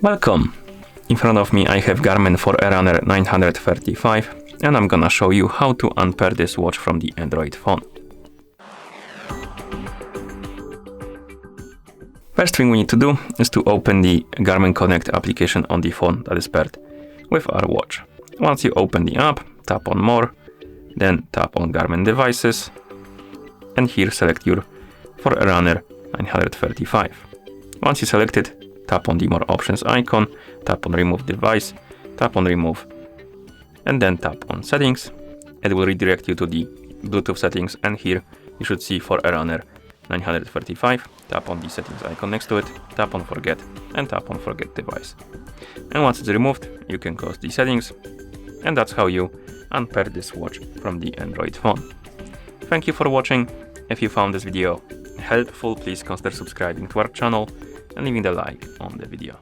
Welcome! In front of me I have Garmin Forerunner 935 and I'm gonna show you how to unpair this watch from the Android phone. First thing we need to do is to open the Garmin Connect application on the phone that is paired with our watch. Once you open the app, tap on More, then tap on Garmin Devices, and here select your Forerunner 935. Once you select it, tap on the More Options icon, tap on Remove Device, tap on Remove, and then tap on Settings. It will redirect you to the Bluetooth settings, and here you should see Forerunner 935. Tap on the settings icon next to it, tap on Forget, and tap on Forget Device. And once it's removed, you can close the settings, and that's how you unpair this watch from the Android phone. Thank you for watching. If you found this video helpful, please consider subscribing to our channel and leaving a like on the video.